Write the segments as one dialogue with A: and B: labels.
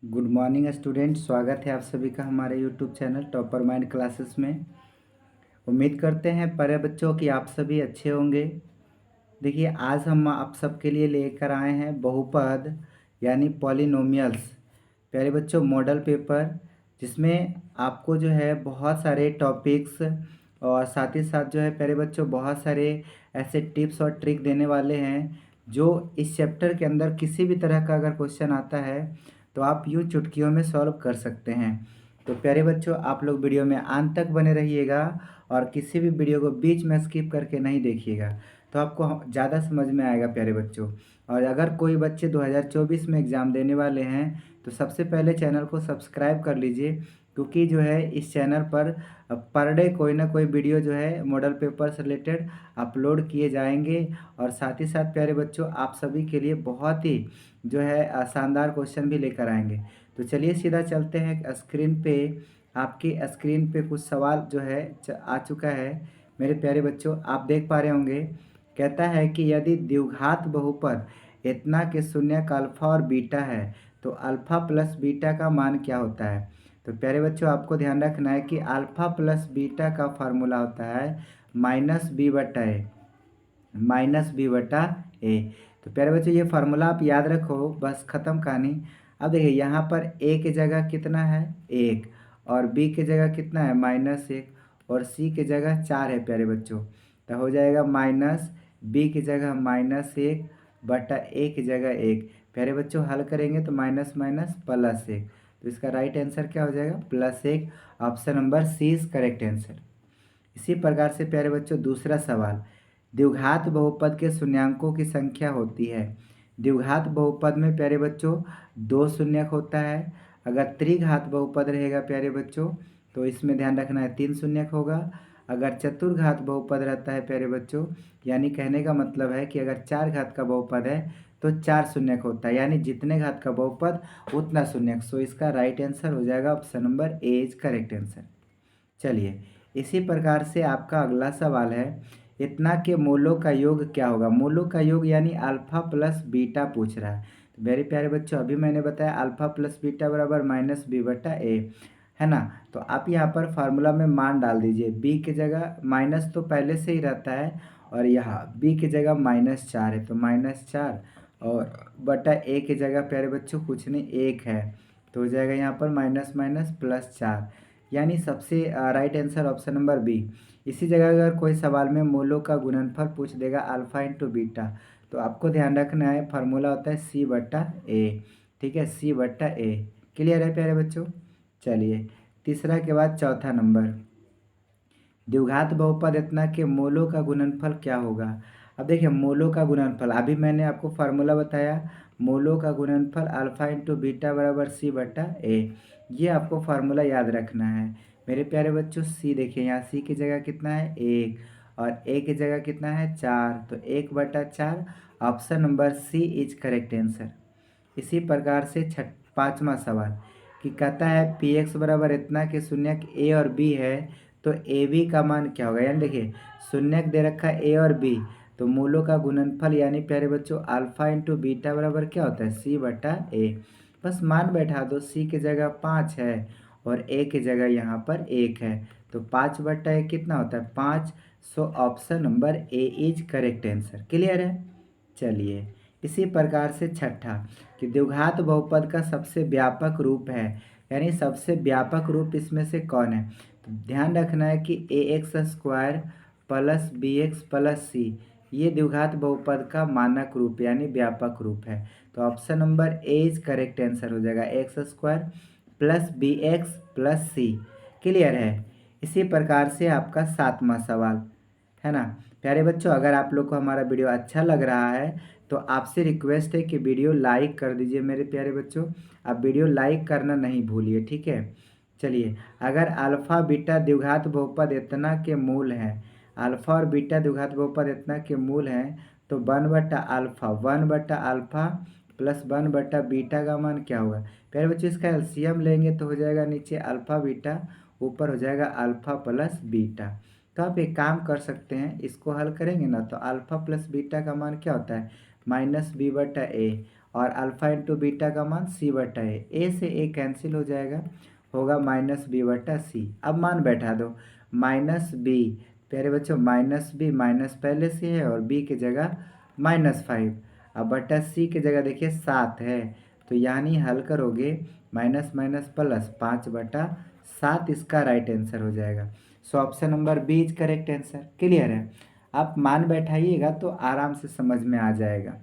A: Good morning student, स्वागत है आप सभी का हमारे YouTube channel topper mind classes में। उम्मीद करते हैं प्यारे बच्चों कि आप सभी अच्छे होंगे। देखिए, आज हम आप सबके लिए लेकर आए हैं बहुपद यानी पॉलिनोमियल्स। प्यारे बच्चों, मॉडल पेपर जिसमें आपको जो है बहुत सारे टॉपिक्स और साथ ही साथ जो है प्यारे बच्चों बहुत सारे ऐसे टिप्स और ट्रिक देने वाले हैं जो इस चैप्टर के अंदर किसी भी तरह का अगर क्वेश्चन आता है तो आप यूँ चुटकियों में सॉल्व कर सकते हैं। तो प्यारे बच्चों, आप लोग वीडियो में अंत तक बने रहिएगा और किसी भी वीडियो को बीच में स्किप करके नहीं देखिएगा, तो आपको ज़्यादा समझ में आएगा प्यारे बच्चों। और अगर कोई बच्चे 2024 में एग्ज़ाम देने वाले हैं तो सबसे पहले चैनल को सब्सक्राइब कर लीजिए, क्योंकि जो है इस चैनल पर डे कोई ना कोई वीडियो जो है मॉडल पेपर से रिलेटेड अपलोड किए जाएंगे। और साथ ही साथ प्यारे बच्चों, आप सभी के लिए बहुत ही जो है शानदार क्वेश्चन भी लेकर आएंगे। तो चलिए सीधा चलते हैं स्क्रीन पे। आपकी स्क्रीन पे कुछ सवाल जो है आ चुका है मेरे प्यारे बच्चों, आप देख पा रहे होंगे। कहता है कि यदि द्विघात बहुपद इतना के शून्य का अल्फा और बीटा है तो अल्फा प्लस बीटा का मान क्या होता है। तो प्यारे बच्चों, आपको ध्यान रखना है कि अल्फा प्लस बीटा का फार्मूला होता है माइनस बी बटा ए, माइनस बी बटा ए। तो प्यारे बच्चों, ये फार्मूला आप याद रखो, बस ख़त्म कहानी। अब देखिए, यहाँ पर ए की जगह कितना है एक, और बी की जगह कितना है माइनस एक, और सी की जगह चार है प्यारे बच्चों। तो हो जाएगा माइनस बी की जगह माइनस एक बटा ए की जगह एक। प्यारे बच्चों, हल करेंगे तो माइनस माइनस प्लस एक, तो इसका राइट आंसर क्या हो जाएगा प्लस एक। Option number C is correct answer. इसी प्रकार से प्यारे बच्चों दूसरा सवाल, द्विघात बहुपद के शून्यांकों की संख्या होती है। द्विघात बहुपद में प्यारे बच्चों दो शून्यक होता है। अगर त्रिघात बहुपद रहेगा प्यारे बच्चों तो इसमें ध्यान रखना है तीन शून्यक होगा। अगर चतुर्घात बहुपद रहता है प्यारे बच्चों, यानी कहने का मतलब है कि अगर चार घात का बहुपद है तो चार शून्यक होता है, यानी जितने घात का बहुपद उतना शून्यक। सो इसका राइट आंसर हो जाएगा option number A is correct answer. चलिए, इसी प्रकार से आपका अगला सवाल है, इतना के मूलों का योग क्या होगा। मूलों का योग यानी अल्फा प्लस बीटा पूछ रहा है। तो मेरे प्यारे बच्चों, अभी मैंने बताया अल्फा प्लस बीटा बराबर माइनस बी बटा ए, है ना। तो आप यहाँ पर फार्मूला में मान डाल दीजिए, बी की जगह माइनस तो पहले से ही रहता है, और यहाँ बी की जगह माइनस चार है तो माइनस चार, और बटा ए की जगह प्यारे बच्चों कुछ नहीं एक है, तो हो जाएगा यहाँ पर माइनस माइनस प्लस चार, यानी सबसे right answer option number B. इसी जगह अगर कोई सवाल में मूलों का गुणनफल पूछ देगा अल्फा इंटू बीटा, तो आपको ध्यान रखना है फार्मूला होता है सी बट्टा ए। ठीक है, सी बट्टा ए। क्लियर है प्यारे बच्चों। चलिए, तीसरा के बाद चौथा नंबर, द्विघात बहुपद इतना के मूलों का गुणनफल क्या होगा। अब देखिए, मूलों का गुणनफल अभी मैंने आपको फार्मूला बताया, मूलों का गुणनफल अल्फा इंटू बीटा बराबर सी बटा ए। ये आपको फार्मूला याद रखना है मेरे प्यारे बच्चों। सी देखिए, यहाँ सी की जगह कितना है एक, और ए की जगह कितना है चार, तो एक बटा चार। Option number C is correct answer. इसी प्रकार से पाँचवा सवाल कि कहता है पी एक्स बराबर इतना कि शून्यक ए और बी है तो ए बी का मान क्या होगा। यानी देखिए, शून्यक दे रखा है ए और बी, तो मूलों का गुणनफल यानी प्यारे बच्चों अल्फा इंटू बीटा बराबर क्या होता है सी बटा ए। बस मान बैठा दो, सी की जगह पाँच है और ए की जगह यहाँ पर एक है, तो पाँच बटा एक कितना होता है पाँच। सो option number A is correct answer. Clear है। चलिए, इसी प्रकार से छठा कि द्विघात बहुपद का सबसे व्यापक रूप है, यानी सबसे व्यापक रूप इसमें से कौन है। तो ध्यान रखना है कि A X square plus B X plus C, ये द्विघात बहुपद का मानक रूप यानी व्यापक रूप है। तो option number A is correct answer हो जाएगा X square plus B X plus C. Clear है। इसी प्रकार से आपका सातवां सवाल, है ना। प्यारे बच्चों, अगर आप लोग को हमारा वीडियो अच्छा लग रहा है तो आपसे रिक्वेस्ट है कि वीडियो लाइक कर दीजिए मेरे प्यारे बच्चों। आप वीडियो लाइक करना नहीं भूलिए, ठीक है। चलिए, अगर अल्फ़ा बीटा द्विघात बहुपद इतना के मूल हैं, अल्फ़ा और बीटा द्विघात बहुपद इतना के मूल हैं, तो वन बटा अल्फ़ा, वन बटा अल्फ़ा प्लस वन बटा बीटा का मान क्या होगा। प्यारे बच्चों, इसका एलसीएम लेंगे तो हो जाएगा नीचे अल्फ़ा बीटा, ऊपर हो जाएगा अल्फ़ा प्लस बीटा। तो आप एक काम कर सकते हैं, इसको हल करेंगे ना तो अल्फ़ा प्लस बीटा का मान क्या होता है माइनस बी बटा ए। और अल्फ़ा इंटू बीटा का मान सी बटा ए से ए कैंसिल हो जाएगा, होगा माइनस बी बटा सी। अब मान बैठा दो, माइनस बी, प्यारे बच्चों माइनस बी, माइनस पहले से है और बी की जगह -5, अब बटा सी की जगह देखिए 7 है, तो यानी हल करोगे माइनस माइनस प्लस 5/7 इसका राइट आंसर हो जाएगा। So option number B is correct answer. Clear है? आप मान बैठाइएगा तो आराम से समझ में आ जाएगा।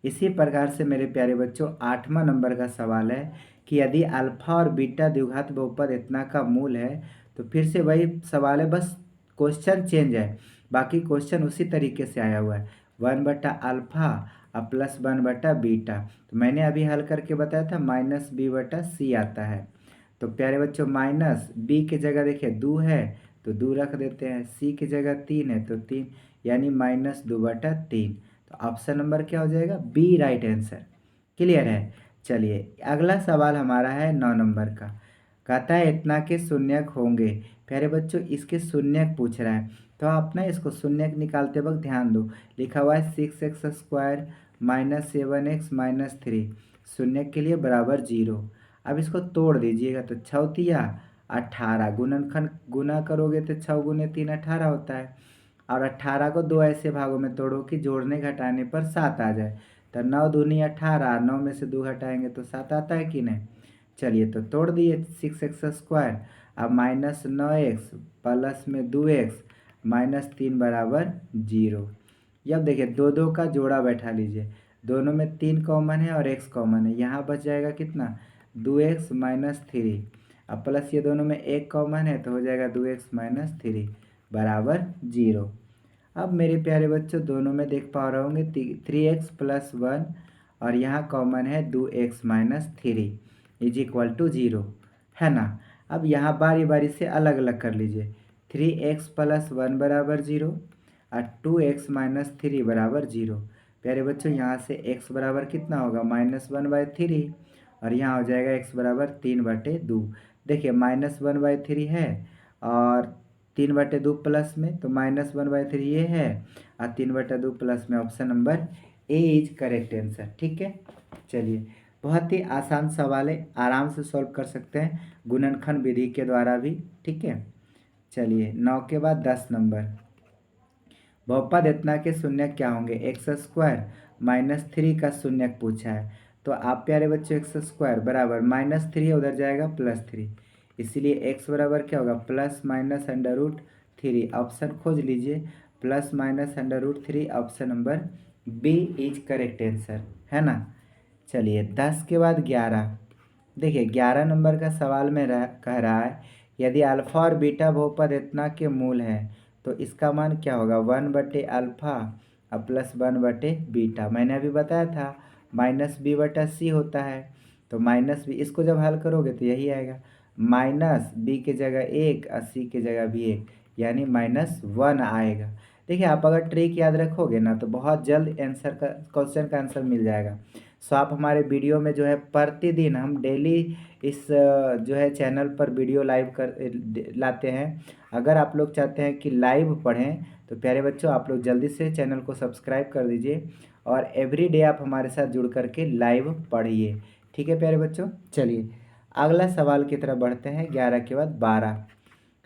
A: इसी प्रकार से मेरे प्यारे बच्चों 8वां नंबर का सवाल है कि यदि अल्फा और बीटा द्विघात बहुपद इतना का मूल है, तो फिर से वही सवाल है, बस क्वेश्चन चेंज है, बाकी क्वेश्चन उसी तरीके से आया हुआ है। 1/अल्फा और प्लस 1/बीटा, तो मैंने अभी हल करके बताया था माइनस बी बटा सी आता है। तो प्यारे बच्चों माइनस बी की जगह देखिए 2 है तो 2 रख देते हैं, सी की जगह 3 है तो 3, यानी -2/3। तो ऑप्शन नंबर क्या हो जाएगा? B right answer. क्लियर है? चलिए अगला सवाल हमारा है 9 नंबर का। कहता है इतना के शून्यक होंगे। प्यारे बच्चों इसके शून्यक पूछ रहा है, तो आप ना इसको शून्यक निकालते वक्त ध्यान दो, लिखा हुआ है 6x² -7x - 3 शून्यक के लिए बराबर 0। अब इसको तोड़ दीजिएगा तो 6 × 18, गुणनखंड गुना करोगे तो 6 × 3 18 होता है, और 18 को 2 ऐसे भागों में तोड़ो कि जोड़ने घटाने पर 7 आ जाए। तो 9 दूनी 18, 9 में से 2 घटाएंगे तो 7 आता है कि नहीं? चलिए तो तोड़ दिए 6x², अब -9x प्लस में 2x -3 बराबर 0। अब देखिए 2 का जोड़ा बैठा लीजिए, दोनों में 3 कॉमन है और x कॉमन है, यहाँ बच जाएगा कितना? 2x - 3। अब प्लस ये दोनों में 1 कॉमन है तो हो जाएगा 2x - 3 बराबर 0। अब मेरे प्यारे बच्चों दोनों में देख पा रहे होंगे 3x + 1 और यहाँ कॉमन है 2x - 3 = 0, है ना? अब यहाँ बारी बारी से अलग अलग कर लीजिए। 3x + 1 बराबर 0 और 2x - 3 बराबर 0। प्यारे बच्चों यहाँ से x बराबर कितना होगा? -1/3, और यहाँ हो जाएगा x बराबर 3/2। देखिए -1/3 है और 3/2 प्लस में तो -1/3 ये है, और 3/2 प्लस में option number A is correct answer. ठीक है, चलिए बहुत ही आसान सवाल है, आराम से सॉल्व कर सकते हैं गुणनखंड विधि के द्वारा भी। ठीक है, चलिए 9 के बाद 10 नंबर। बहुपद इतना के शून्यक क्या होंगे? x² - 3 का शून्यक पूछा है, तो आप प्यारे बच्चों x² बराबर -3 उधर जाएगा +3, इसीलिए x बराबर क्या होगा? ±√3। ऑप्शन खोज लीजिए, ±√3, option number B is correct answer, है ना? चलिए 10 के बाद 11। देखिए 11 नंबर का सवाल में कह रहा है यदि अल्फा और बीटा बहुपद इतना के मूल है तो इसका मान क्या होगा? 1/अल्फा और प्लस 1/बीटा। मैंने अभी बताया था -b/c होता है, तो -b इसको जब हल करोगे तो यही आएगा, -b की जगह 1 और c की जगह भी 1, यानी -1 आएगा। देखिए आप अगर ट्रिक याद रखोगे ना तो बहुत जल्द आंसर का क्वेश्चन का आंसर मिल जाएगा। सो आप हमारे वीडियो में जो है प्रतिदिन हम डेली इस जो है चैनल पर वीडियो लाइव कर लाते हैं। अगर आप लोग चाहते हैं कि लाइव पढ़ें तो प्यारे बच्चों आप लोग जल्दी से चैनल को सब्सक्राइब कर दीजिए और एवरीडे आप हमारे साथ जुड़ करके लाइव पढ़िए। ठीक है प्यारे बच्चों, चलिए अगला सवाल की तरफ बढ़ते हैं। 11 के बाद 12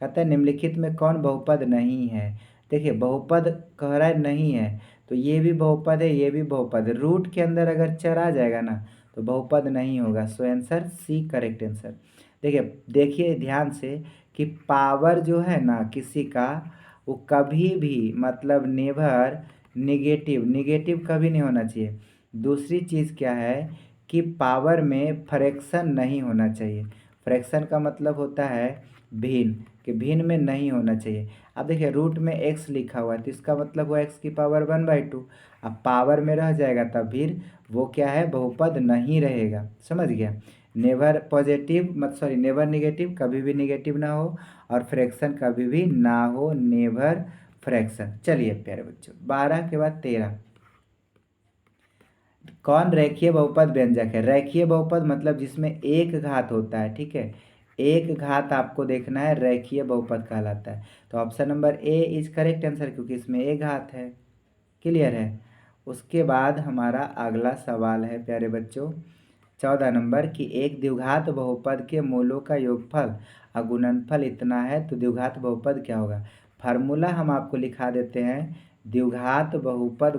A: कहता है निम्नलिखित में कौन बहुपद नहीं है? देखिए बहुपद कह रहा है नहीं है, तो ये भी बहुपद है, ये भी बहुपद है। रूट के अंदर अगर चर आ जाएगा ना तो बहुपद नहीं होगा। So answer C correct answer. देखिए देखिए ध्यान से कि पावर जो है ना किसी का, वो कभी भी मतलब नेवर निगेटिव निगेटिव कभी नहीं होना चाहिए। दूसरी चीज़ क्या है कि पावर में फ्रैक्शन नहीं होना चाहिए। फ्रैक्शन का मतलब होता है भिन्न, कि भिन्न में नहीं होना चाहिए। अब देखिए रूट में x लिखा हुआ है तो इसका मतलब हुआ x की पावर 1/2। अब पावर में रह जाएगा तब फिर वो क्या है? बहुपद नहीं रहेगा। समझ गया? नेवर पॉजिटिव मत सॉरी नेवर निगेटिव, कभी भी निगेटिव ना हो, और फ्रैक्शन कभी भी ना हो, नेवर फ्रैक्शन। चलिए प्यारे बच्चों 12 के बाद 13। कौन रेखीय बहुपद व्यंजक है? रेखीय बहुपद मतलब जिसमें एक घात होता है। ठीक है, एक घात आपको देखना है, रेखीय बहुपद कहलाता है। तो option number A is correct answer, क्योंकि इसमें एक घात है। क्लियर है? उसके बाद हमारा अगला सवाल है प्यारे बच्चों 14 नंबर कि एक द्विघात बहुपद के मूलों का योगफल और गुणनफल इतना है तो द्विघात बहुपद क्या होगा। फार्मूला हम आपको लिखा देते हैं। द्विघात बहुपद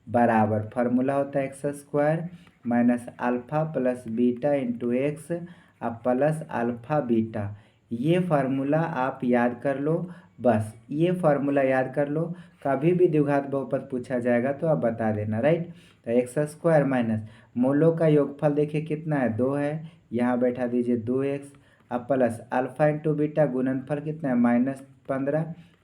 A: बराबर फार्मूला होता है x square minus alpha plus beta into x और प्लस अल्फा बीटा। ये फार्मूला आप याद कर लो, बस ये फार्मूला याद कर लो। कभी भी द्विघात बहुपद पूछा जाएगा तो आप बता देना, राइट। तो एक्स स्क्वायर माइनस मूलों का योगफल देखिए कितना है, 2 है, यहाँ बैठा दीजिए 2x अब प्लस अल्फा इंटू बीटा गुणनफल कितना है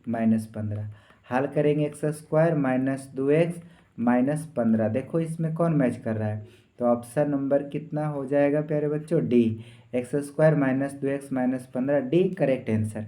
A: -15 हल करेंगे एक्स स्क्वायर माइनस 2x -15। देखो इसमें कौन मैच कर रहा है, तो ऑप्शन नंबर कितना हो जाएगा प्यारे बच्चों, D. X square minus 2x -15 D correct answer.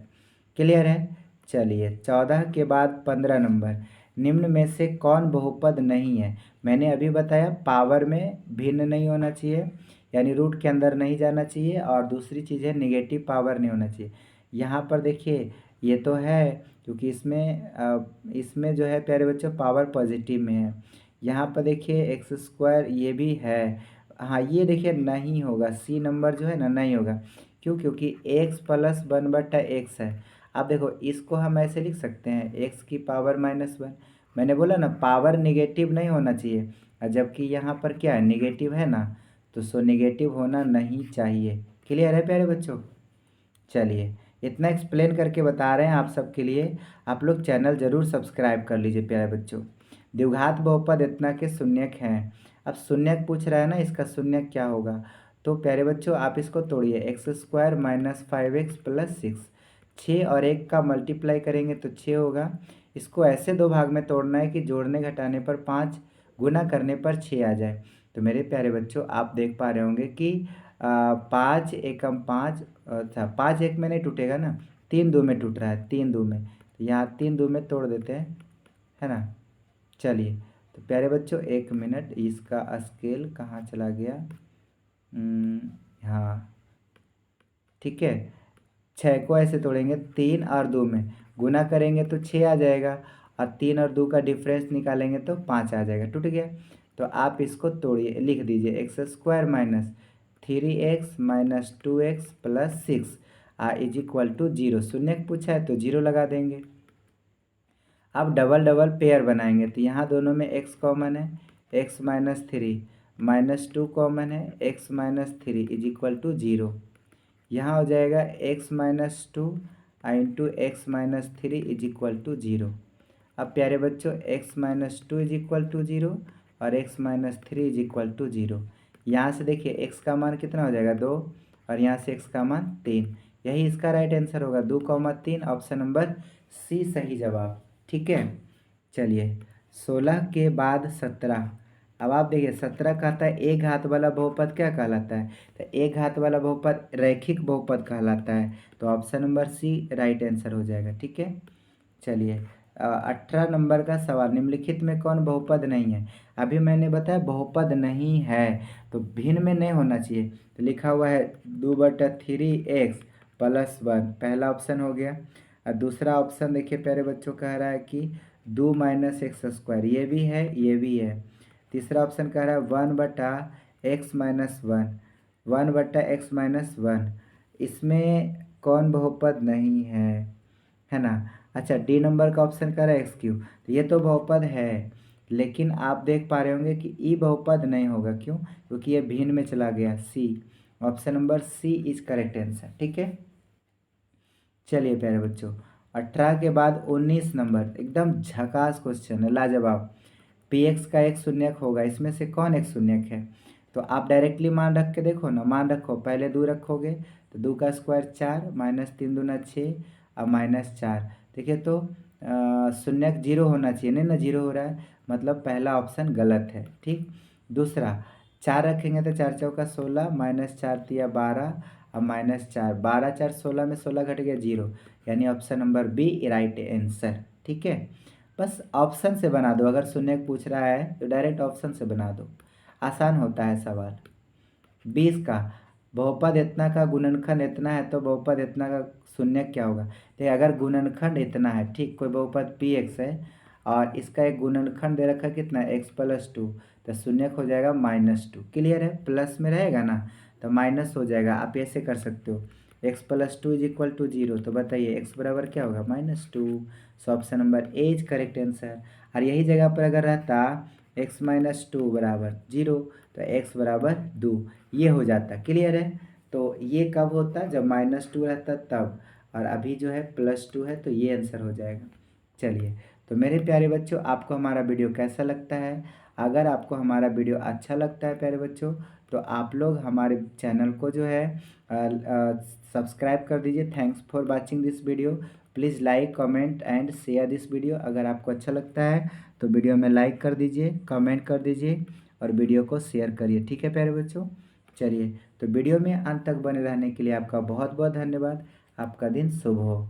A: Clear है। चलिए 14 के बाद 15 नंबर, निम्न में से कौन बहुपद नहीं है। मैंने अभी बताया पावर में भिन्न नहीं होना चाहिए, यानी रूट के अंदर नहीं जाना चाहिए, और दूसरी चीज़ है निगेटिव पावर नहीं होना चाहिए। यहाँ पर देखिए ये तो है, क्योंकि इसमें जो है प्यारे बच्चों पावर पॉजिटिव में है। यहाँ पर देखिए एक्स स्क्वायर ये भी है, हाँ ये देखिए नहीं होगा, सी नंबर जो है ना नहीं होगा। क्यों, क्योंकि एक्स प्लस 1/x है। अब देखो इसको हम ऐसे लिख सकते हैं एक्स की पावर -1। मैंने बोला ना पावर निगेटिव नहीं होना चाहिए, और जबकि यहाँ पर क्या है निगेटिव है ना, तो सो निगेटिव होना नहीं चाहिए। क्लियर है प्यारे बच्चों। चलिए इतना एक्सप्लेन करके बता रहे हैं आप सबके लिए, आप लोग चैनल ज़रूर सब्सक्राइब कर लीजिए प्यारे बच्चों। द्विघात बहुपद इतना के शून्यक हैं। अब शून्यक पूछ रहा है ना, इसका शून्यक क्या होगा, तो प्यारे बच्चों आप इसको तोड़िए, X square minus 5x plus 6। 6 और 1 का मल्टीप्लाई करेंगे तो 6 होगा। इसको ऐसे दो भाग में तोड़ना है कि जोड़ने घटाने पर 5, गुना करने पर 6 आ जाए। तो मेरे प्यारे बच्चों आप देख पा रहे होंगे कि 5 एकम 5, अच्छा 5 एक में नहीं टूटेगा ना, 3 2 में टूट रहा है, 3 2 में, तो यहाँ 3 2 में तोड़ देते हैं, है ना। चलिए तो प्यारे बच्चों 1 मिनट, इसका स्केल कहाँ चला गया, हाँ ठीक है। 6 को ऐसे तोड़ेंगे, 3 और 2 में गुना करेंगे तो 6 आ जाएगा, और 3 और 2 का डिफरेंस निकालेंगे तो 5 आ जाएगा, टूट गया। तो आप इसको तोड़िए, लिख दीजिए X square minus 3x minus 2x plus 6 is equal to 0। शून्य पूछा है तो 0 लगा देंगे। अब डबल डबल पेयर बनाएंगे, तो यहाँ दोनों में x कॉमन है, x माइनस 3 माइनस 2 कॉमन है, x minus 3 is equal to 0। यहाँ हो जाएगा x minus 2 into X minus 3 is equal to 0। अब प्यारे बच्चों x minus 2 is equal to 0 और x minus 3 is equal to 0। यहाँ से देखिए x का मान कितना हो जाएगा 2, और यहाँ से x का मान 3। यही इसका राइट आंसर होगा, 2,3 ऑप्शन नंबर सी सही जवाब। ठीक है। चलिए 16 के बाद 17। अब आप देखिए 17 कहता है एक घात वाला बहुपद क्या कहलाता है, तो एक घात वाला बहुपद रैखिक बहुपद कहलाता है। तो option number C right answer हो जाएगा। ठीक है। चलिए 18 नंबर का सवाल, निम्नलिखित में कौन बहुपद नहीं है। अभी मैंने बताया बहुपद नहीं है तो भिन्न में नहीं होना चाहिए, तो लिखा हुआ है 2/3x प्लस 1, पहला ऑप्शन हो गया। और दूसरा ऑप्शन देखिए प्यारे बच्चों कह रहा है कि 2 माइनस एक्स स्क्वायर, ये भी है ये भी है। तीसरा ऑप्शन कह रहा है 1/x माइनस 1, 1/x माइनस 1, इसमें कौन बहुपद नहीं है ना। अच्छा डी नंबर का ऑप्शन कह रहा है एक्स क्यू, तो ये तो बहुपद है, लेकिन आप देख पा रहे होंगे कि ई बहुपद नहीं होगा। क्यों, क्योंकि ये भिन्न में चला गया, C option number C is correct answer. ठीक है। चलिए प्यारे बच्चों 18 के बाद 19 नंबर, एकदम झकास क्वेश्चन है, लाजवाब। पी एक्स का एक शून्यक होगा, इसमें से कौन एक शून्यक है, तो आप डायरेक्टली मान रख के देखो ना, मान रखो, पहले 2 रखोगे तो 2 का स्क्वायर 4 माइनस 3 दूना 6 और माइनस 4। देखिए तो शून्यक 0 होना चाहिए, नहीं ना 0 हो रहा है, मतलब पहला ऑप्शन गलत है। ठीक। दूसरा 4 रखेंगे तो 4 चौका 16 माइनस 4 तिया 12 और माइनस 4, 12 4 16 में 16 घट गया 0, यानी option number B right answer. ठीक है। बस ऑप्शन से बना दो, अगर शून्य पूछ रहा है तो डायरेक्ट ऑप्शन से बना दो, आसान होता है सवाल। 20 का बहुपद इतना का गुणनखंड इतना है तो बहुपद इतना का शून्य क्या होगा। तो अगर गुणनखंड इतना है, ठीक, कोई बहुपद पी एक्स है और इसका एक गुणनखंड दे रखा है कितना, x+2, तो शून्य हो जाएगा -2। क्लियर है, प्लस में रहेगा ना तो माइनस हो जाएगा। आप ऐसे कर सकते हो x+2 = 0, तो बताइए x बराबर क्या होगा, -2। सो option number A is correct answer. और यही जगह पर अगर रहता x-2 बराबर 0 तो x बराबर 2, ये हो जाता। क्लियर है, तो ये कब होता जब -2 रहता तब, और अभी जो है +2 है, तो ये आंसर हो जाएगा। चलिए, तो मेरे प्यारे बच्चों आपको हमारा वीडियो कैसा लगता है? अगर आपको हमारा वीडियो अच्छा लगता है प्यारे बच्चों, तो आप लोग हमारे चैनल को जो है सब्सक्राइब कर दीजिए। Thanks for watching this video. Please like, comment and share this video. अगर आपको अच्छा लगता है तो वीडियो में लाइक कर दीजिए, कमेंट कर दीजिए और वीडियो को शेयर करिए। ठीक है प्यारे बच्चों, चलिए, तो वीडियो में अंत तक बने रहने के लिए आपका बहुत बहुत धन्यवाद। आपका दिन शुभ हो।